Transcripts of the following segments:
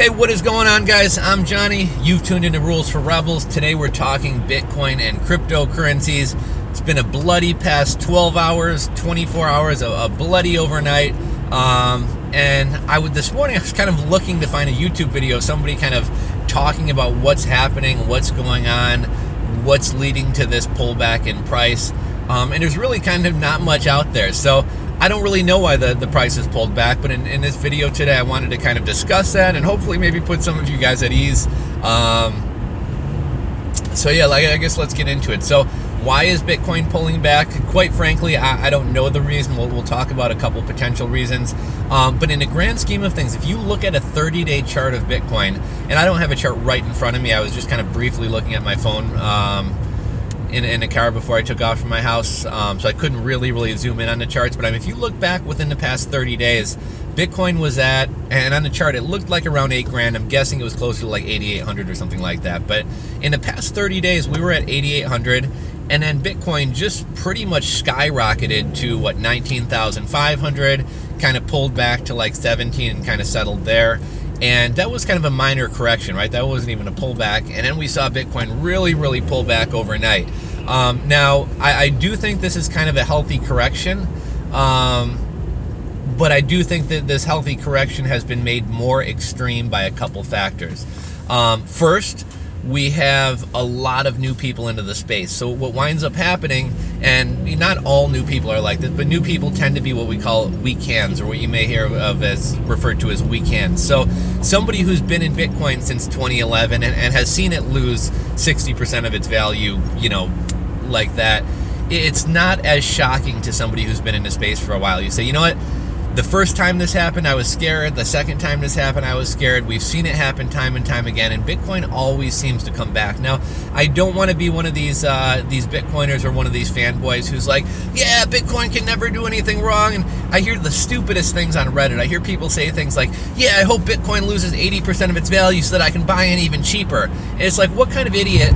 Hey, what is going on, guys? I'm Johnny. You've tuned into Rules for Rebels. Today we're talking Bitcoin and cryptocurrencies. It's been a bloody past 12 hours, 24 hours, a bloody overnight. And this morning I was kind of looking to find a YouTube video, somebody kind of talking about what's happening, what's going on, what's leading to this pullback in price. And there's really kind of not much out there. So I don't really know why the price is pulled back, but in this video today, I wanted to kind of discuss that and hopefully maybe put some of you guys at ease. So yeah, I guess let's get into it. So why is Bitcoin pulling back? Quite frankly, I don't know the reason. We'll talk about a couple potential reasons. But in the grand scheme of things, if you look at a 30-day chart of Bitcoin, and I don't have a chart right in front of me, I was just kind of briefly looking at my phone in a car before I took off from my house, so I couldn't really zoom in on the charts. But if you look back within the past 30 days, Bitcoin was at, and on the chart it looked like around 8 grand. I'm guessing it was closer to like 8,800 or something like that. But in the past 30 days, we were at 8,800, and then Bitcoin just pretty much skyrocketed to what, 19,500, kind of pulled back to like 17 and kind of settled there. And that was kind of a minor correction, right? That wasn't even a pullback. And then we saw Bitcoin really pull back overnight. Now, I do think this is kind of a healthy correction. But I do think that this healthy correction has been made more extreme by a couple factors. First, we have a lot of new people into the space. So what winds up happening, and not all new people are like this, but new people tend to be what we call weak hands, or what you may hear of as referred to as weak hands. So somebody who's been in Bitcoin since 2011 and has seen it lose 60% of its value, like that, it's not as shocking to somebody who's been in the space for a while. You say, you know what? The first time this happened, I was scared. The second time this happened, I was scared. We've seen it happen time and time again, and Bitcoin always seems to come back. Now, I don't want to be one of these Bitcoiners or one of these fanboys who's like, yeah, Bitcoin can never do anything wrong. And I hear the stupidest things on Reddit. I hear people say things like, yeah, I hope Bitcoin loses 80% of its value so that I can buy in even cheaper. And it's like, what kind of idiot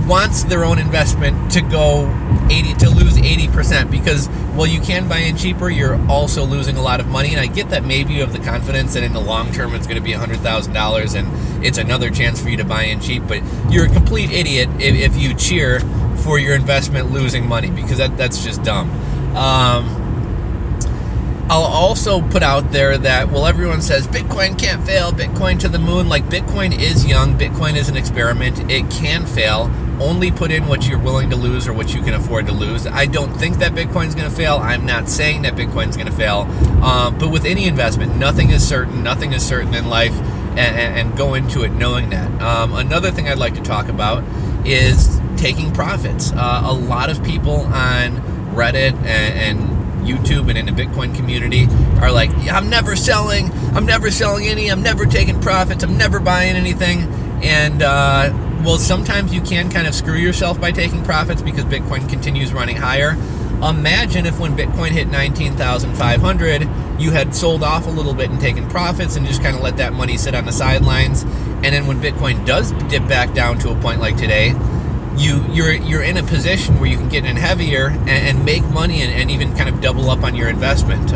wants their own investment to lose 80%? Because while you can buy in cheaper, you're also losing a lot of money. And I get that maybe you have the confidence that in the long term it's going to be $100,000 and it's another chance for you to buy in cheap, but you're a complete idiot if you cheer for your investment losing money, because that's just dumb. I'll also put out there that, well, everyone says Bitcoin can't fail, Bitcoin to the moon. Like, Bitcoin is young, Bitcoin is an experiment, it can fail. Only put in what you're willing to lose or what you can afford to lose. I don't think that Bitcoin's going to fail. I'm not saying that Bitcoin's going to fail. But with any investment, nothing is certain in life, and go into it knowing that. Another thing I'd like to talk about is taking profits. A lot of people on Reddit and YouTube and in the Bitcoin community are like, I'm never selling any, I'm never taking profits, I'm never buying anything. And well, sometimes you can kind of screw yourself by taking profits because Bitcoin continues running higher. Imagine if when Bitcoin hit 19,500, you had sold off a little bit and taken profits and just kind of let that money sit on the sidelines. And then when Bitcoin does dip back down to a point like today, you're in a position where you can get in heavier and make money and even kind of double up on your investment.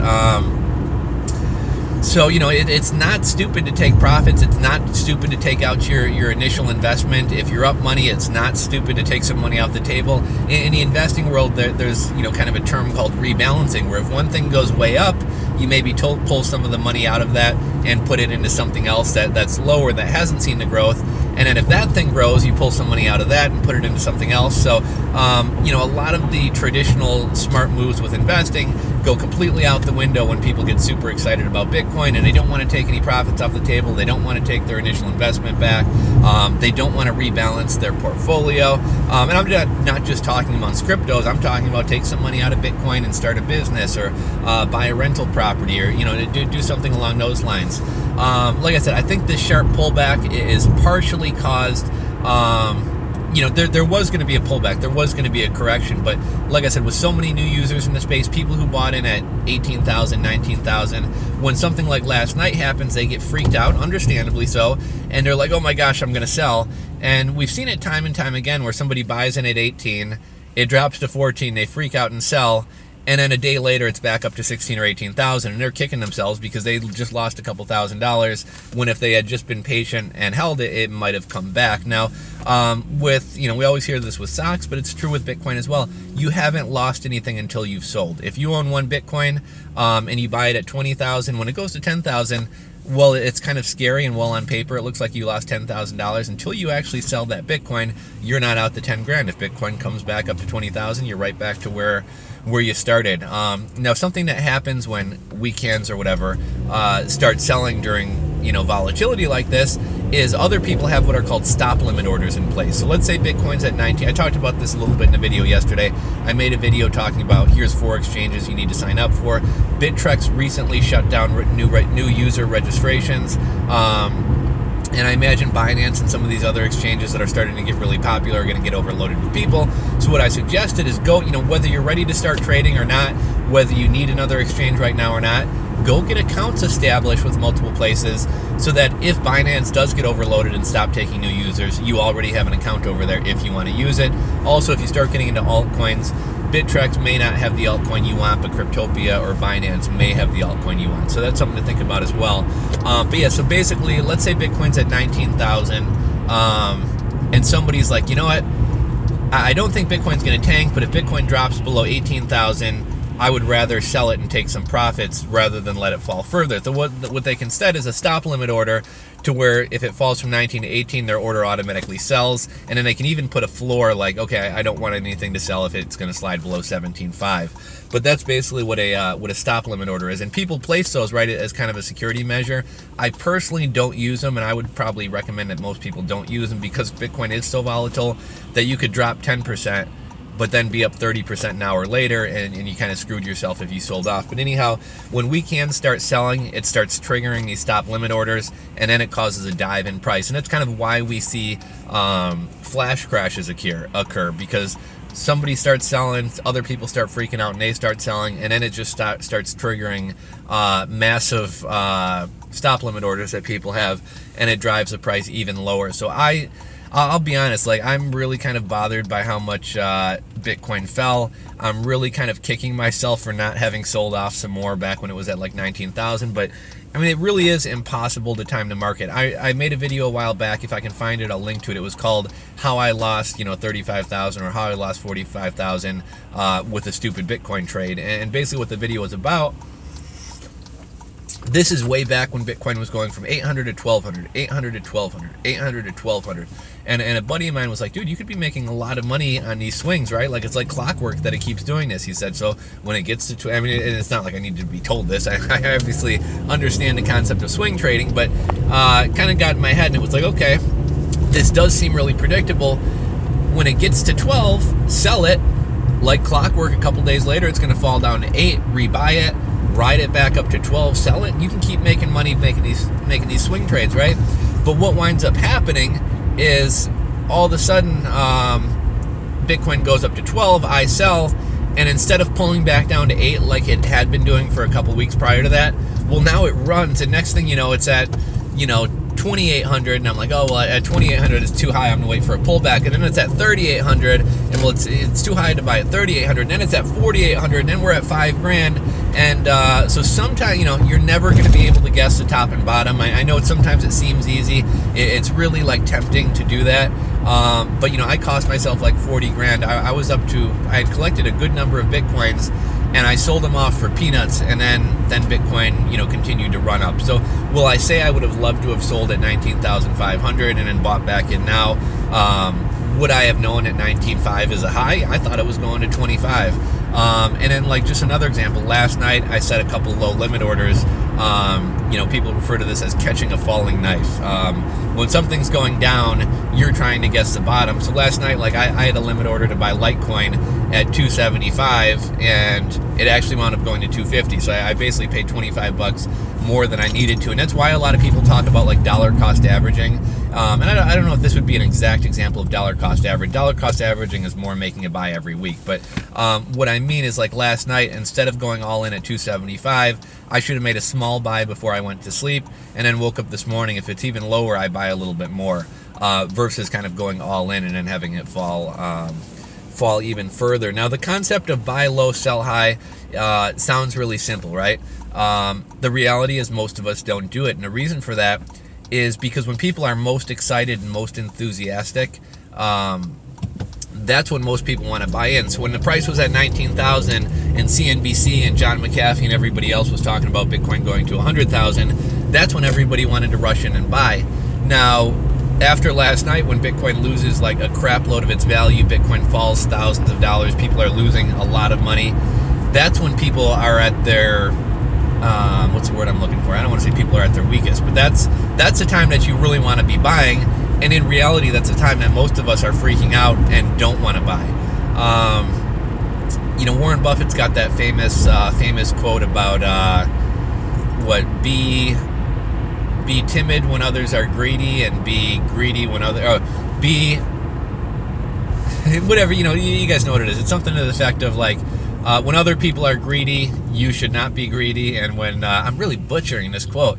So, it's not stupid to take profits. It's not stupid to take out your initial investment. If you're up money, it's not stupid to take some money off the table. In the investing world, there's kind of a term called rebalancing, where if one thing goes way up, you maybe pull some of the money out of that and put it into something else that's lower, that hasn't seen the growth. And then if that thing grows, you pull some money out of that and put it into something else. So, a lot of the traditional smart moves with investing go completely out the window when people get super excited about Bitcoin and they don't want to take any profits off the table. They don't want to take their initial investment back. They don't want to rebalance their portfolio. And I'm not just talking amongst cryptos. I'm talking about take some money out of Bitcoin and start a business, or buy a rental property, or do something along those lines. Like I said, I think this sharp pullback is partially caused. There was going to be a pullback, there was going to be a correction, but like I said, with so many new users in the space, people who bought in at 18,000, 19,000, when something like last night happens, they get freaked out, understandably so, and they're like, oh my gosh, I'm going to sell. And we've seen it time and time again where somebody buys in at 18, it drops to 14, they freak out and sell, and then a day later it's back up to 16 or 18,000, and they're kicking themselves because they just lost a couple $1,000s, when if they had just been patient and held it, it might have come back. Now, with, you know, we always hear this with stocks, but it's true with Bitcoin as well. You haven't lost anything until you've sold. If you own one Bitcoin and you buy it at 20,000, when it goes to 10,000, well, it's kind of scary, and well, on paper it looks like you lost $10,000. Until you actually sell that Bitcoin, you're not out the 10 grand. If Bitcoin comes back up to 20,000, you're right back to where you started. Now, something that happens when weekends or whatever start selling during, you know, volatility like this, is other people have what are called stop limit orders in place. So let's say Bitcoin's at 19. I talked about this a little bit in a video yesterday. I made a video talking about here's 4 exchanges you need to sign up for. Bittrex recently shut down new user registrations. And I imagine Binance and some of these other exchanges that are starting to get really popular are going to get overloaded with people. So what I suggested is go, you know, whether you're ready to start trading or not, whether you need another exchange right now or not, go get accounts established with multiple places, so that if Binance does get overloaded and stop taking new users, you already have an account over there if you want to use it. Also, if you start getting into altcoins, Bittrex may not have the altcoin you want, but Cryptopia or Binance may have the altcoin you want. So that's something to think about as well. But yeah, so basically, let's say Bitcoin's at 19,000, and somebody's like, you know what? I don't think Bitcoin's going to tank, but if Bitcoin drops below 18,000, I would rather sell it and take some profits rather than let it fall further. So what they can set is a stop limit order, to where if it falls from 19 to 18, their order automatically sells, and then they can even put a floor like, okay, I don't want anything to sell if it's going to slide below 17.5. But that's basically what a stop limit order is, and people place those right as kind of a security measure. I personally don't use them, and I would probably recommend that most people don't use them, because Bitcoin is so volatile that you could drop 10%. But then be up 30% an hour later, and you kind of screwed yourself if you sold off. But anyhow, when we can start selling, it starts triggering these stop limit orders, and then it causes a dive in price. And that's kind of why we see flash crashes occur, because somebody starts selling, other people start freaking out, and they start selling, and then it just starts triggering massive stop limit orders that people have, and it drives the price even lower. So I'll be honest, like, I'm really kind of bothered by how much Bitcoin fell. I'm really kind of kicking myself for not having sold off some more back when it was at like 19,000. But I mean, it really is impossible to time the market. I made a video a while back. If I can find it, I'll link to it. It was called "How I Lost, 35,000" or "How I Lost 45,000 with a stupid Bitcoin trade." And basically, what the video was about. This is way back when Bitcoin was going from 800 to 1,200, 800 to 1,200, 800 to 1,200. And a buddy of mine was like, dude, you could be making a lot of money on these swings, right? Like, it's like clockwork that it keeps doing this. He said, so when it gets to, I mean, it's not like I need to be told this. I obviously understand the concept of swing trading, but kind of got in my head, and it was like, okay, this does seem really predictable. When it gets to 12, sell it. Like clockwork, a couple days later, it's going to fall down to 8, rebuy it, ride it back up to 12, sell it, and you can keep making money making these swing trades, right? But what winds up happening is all of a sudden Bitcoin goes up to 12, I sell, and instead of pulling back down to 8 like it had been doing for a couple weeks prior to that, well, now it runs, and next thing you know, it's at 2,800, and I'm like, oh, well, at 2,800 it's too high, I'm gonna wait for a pullback, and then it's at 3,800, and well, it's too high to buy at 3,800, and then it's at 4,800, and then we're at $5,000, and so sometimes, you're never gonna be able to guess the top and bottom. I know sometimes it seems easy, it's really like tempting to do that, but I cost myself like 40 grand. I was up to, I had collected a good number of Bitcoins, and I sold them off for peanuts, and then Bitcoin, continued to run up. So will I say I would have loved to have sold at 19,500 and then bought back in now? Would I have known at 19.5 is a high? I thought it was going to 25. And then, like, just another example, last night I set a couple low limit orders. People refer to this as catching a falling knife. When something's going down, you're trying to guess the bottom. So last night, like, I had a limit order to buy Litecoin at 275, and it actually wound up going to 250. So I basically paid 25 bucks more than I needed to, and that's why a lot of people talk about like dollar cost averaging. And I don't know if this would be an exact example of dollar cost average. Dollar cost averaging is more making a buy every week, but what I mean is, like, last night, instead of going all in at 275, I should have made a small buy before I went to sleep, and then woke up this morning. If it's even lower, I buy a little bit more, versus kind of going all in and then having it fall fall even further. Now, the concept of buy low, sell high sounds really simple, right? The reality is most of us don't do it. And the reason for that is because when people are most excited and most enthusiastic, that's when most people want to buy in. So when the price was at 19,000 and CNBC and John McAfee and everybody else was talking about Bitcoin going to 100,000, that's when everybody wanted to rush in and buy. Now, after last night, when Bitcoin loses like a crap load of its value, Bitcoin falls thousands of dollars, people are losing a lot of money, that's when people are at their, what's the word I'm looking for? I don't want to say people are at their weakest, but that's the time that you really want to be buying. And in reality, that's a time that most of us are freaking out and don't want to buy. You know, Warren Buffett's got that famous quote about be timid when others are greedy, and be greedy when be whatever, you know, you guys know what it is. It's something to the effect of like, when other people are greedy, you should not be greedy. And when I'm really butchering this quote.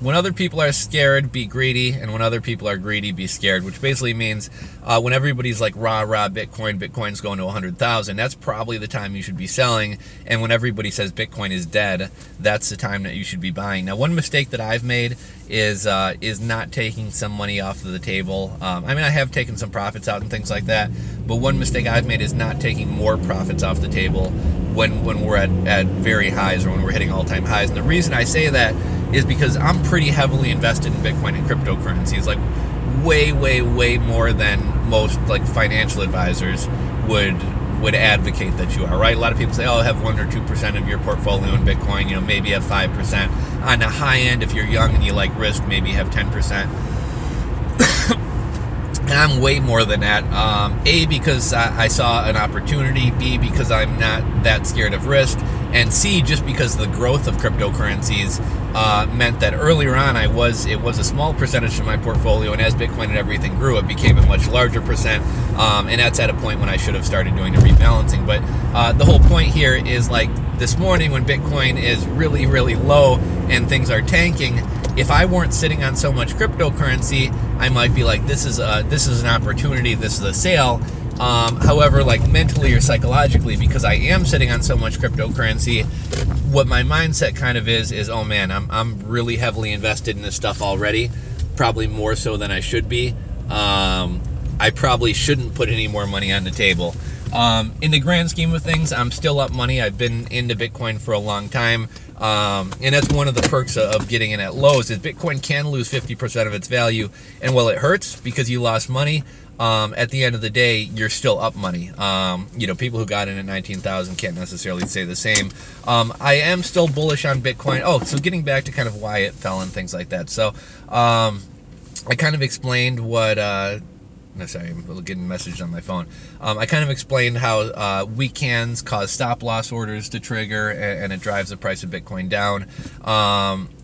When other people are scared, be greedy, and when other people are greedy, be scared, which basically means when everybody's like, rah, Bitcoin's going to 100,000, that's probably the time you should be selling. And when everybody says Bitcoin is dead, that's the time that you should be buying. Now, one mistake that I've made is not taking some money off of the table. I mean, I have taken some profits out and things like that, but one mistake I've made is not taking more profits off the table when we're at very highs or when we're hitting all-time highs. And the reason I say that is because I'm pretty heavily invested in Bitcoin and cryptocurrencies, like way more than most like financial advisors would advocate that you are, right? A lot of people say, oh, have 1 or 2% of your portfolio in Bitcoin, you know, maybe have 5%. On the high end, if you're young and you like risk, maybe have 10%. And I'm way more than that. A, because I saw an opportunity. B, because I'm not that scared of risk. And C, just because the growth of cryptocurrencies meant that earlier on it was a small percentage of my portfolio, and as Bitcoin and everything grew, it became a much larger percent. And that's at a point when I should have started doing the rebalancing. But the whole point here is, like, this morning when Bitcoin is really low and things are tanking, if I weren't sitting on so much cryptocurrency, I might be like, this is an opportunity, this is a sale. However, like mentally or psychologically, because I am sitting on so much cryptocurrency, what my mindset kind of is, oh man, I'm really heavily invested in this stuff already, probably more so than I should be. I probably shouldn't put any more money on the table. In the grand scheme of things, I'm still up money. I've been into Bitcoin for a long time. And that's one of the perks of getting in at lows, is Bitcoin can lose 50% of its value. And while it hurts because you lost money, at the end of the day, you're still up money. You know, people who got in at 19,000 can't necessarily say the same. I am still bullish on Bitcoin. Oh, so getting back to kind of why it fell and things like that. So, I kind of explained what, no, sorry, I'm getting messages on my phone. I kind of explained how weak cans cause stop loss orders to trigger, and it drives the price of Bitcoin down.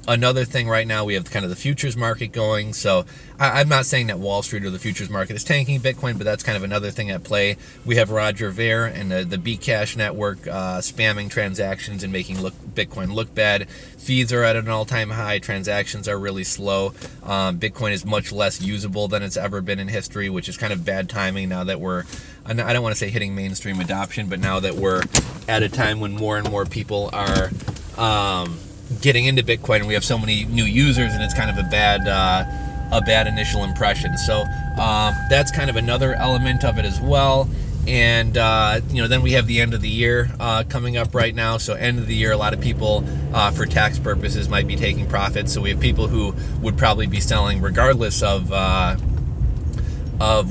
Another thing right now, we have kind of the futures market going. So I'm not saying that Wall Street or the futures market is tanking Bitcoin, but that's kind of another thing at play. We have Roger Ver and the Bcash network spamming transactions and making Bitcoin look bad. Fees are at an all-time high. Transactions are really slow. Bitcoin is much less usable than it's ever been in history, which is kind of bad timing now that we're, I don't want to say hitting mainstream adoption, but now that we're at a time when more and more people are getting into Bitcoin, and we have so many new users, and it's kind of a bad initial impression. So that's kind of another element of it as well. And you know, then we have the end of the year coming up right now. So end of the year, a lot of people for tax purposes might be taking profits. So we have people who would probably be selling regardless of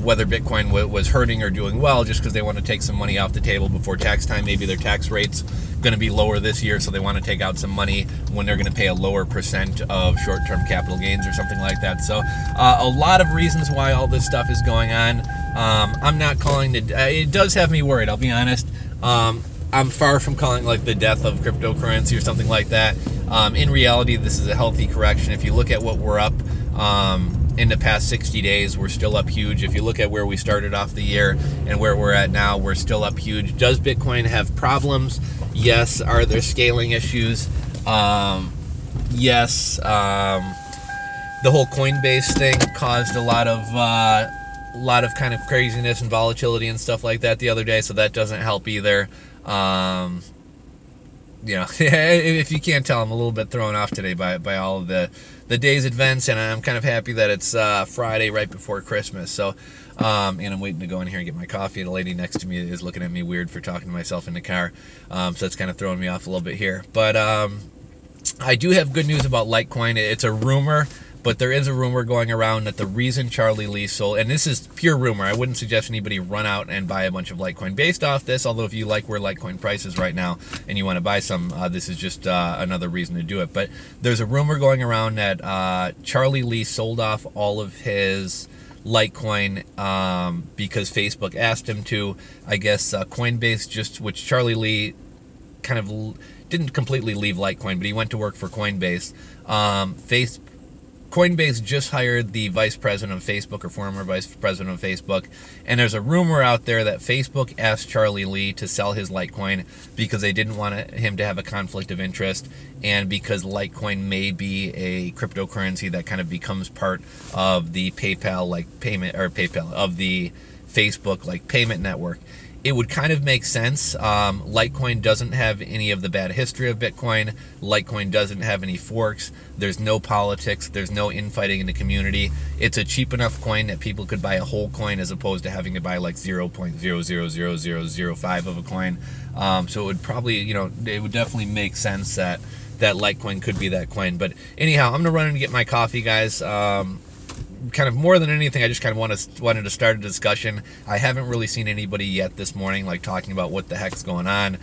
whether Bitcoin was hurting or doing well, just because they want to take some money off the table before tax time. Maybe their tax rate's going to be lower this year, so they want to take out some money when they're going to pay a lower percent of short-term capital gains or something like that. So a lot of reasons why all this stuff is going on. I'm not calling it does have me worried, I'll be honest. I'm far from calling like the death of cryptocurrency or something like that. In reality, this is a healthy correction. If you look at what we're up in the past 60 days, we're still up huge. If you look at where we started off the year and where we're at now, we're still up huge. Does Bitcoin have problems? Yes. Are there scaling issues? Yes. The whole Coinbase thing caused a lot of lot of kind of craziness and volatility and stuff like that the other day, so that doesn't help either. You know, if you can't tell, I'm a little bit thrown off today by all of the day's events, and I'm kind of happy that it's Friday right before Christmas. So, and I'm waiting to go in here and get my coffee. The lady next to me is looking at me weird for talking to myself in the car, so it's kind of throwing me off a little bit here. But I do have good news about Litecoin. It's a rumor, but there is a rumor going around that the reason Charlie Lee sold, and this is pure rumor, I wouldn't suggest anybody run out and buy a bunch of Litecoin based off this, although if you like where Litecoin price is right now and you want to buy some, this is just another reason to do it. But there's a rumor going around that Charlie Lee sold off all of his Litecoin because Facebook asked him to. I guess Coinbase which Charlie Lee kind of didn't completely leave Litecoin, but he went to work for Coinbase. Coinbase just hired the vice president of Facebook, or former vice president of Facebook, and there's a rumor out there that Facebook asked Charlie Lee to sell his Litecoin because they didn't want him to have a conflict of interest, and because Litecoin may be a cryptocurrency that kind of becomes part of the PayPal payment, or of the Facebook payment network. It would kind of make sense. Litecoin doesn't have any of the bad history of Bitcoin. Litecoin doesn't have any forks. There's no politics. There's no infighting in the community. It's a cheap enough coin that people could buy a whole coin as opposed to having to buy 0.000005 of a coin. So it would probably, it would definitely make sense that Litecoin could be that coin. But anyhow, I'm going to run in and get my coffee, guys. Kind of more than anything, I just kind of wanted to start a discussion. I haven't really seen anybody yet this morning talking about what the heck's going on.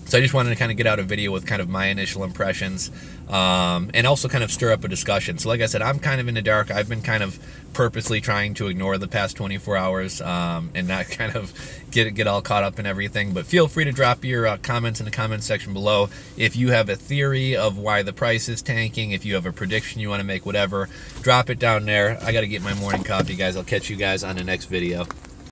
So I just wanted to kind of get out a video with kind of my initial impressions, and also kind of stir up a discussion. So like I said, I'm kind of in the dark. I've been kind of purposely trying to ignore the past 24 hours and not kind of get all caught up in everything. But feel free to drop your comments in the comments section below. If you have a theory of why the price is tanking, if you have a prediction you want to make, whatever, drop it down there. I got to get my morning coffee, guys. I'll catch you guys on the next video.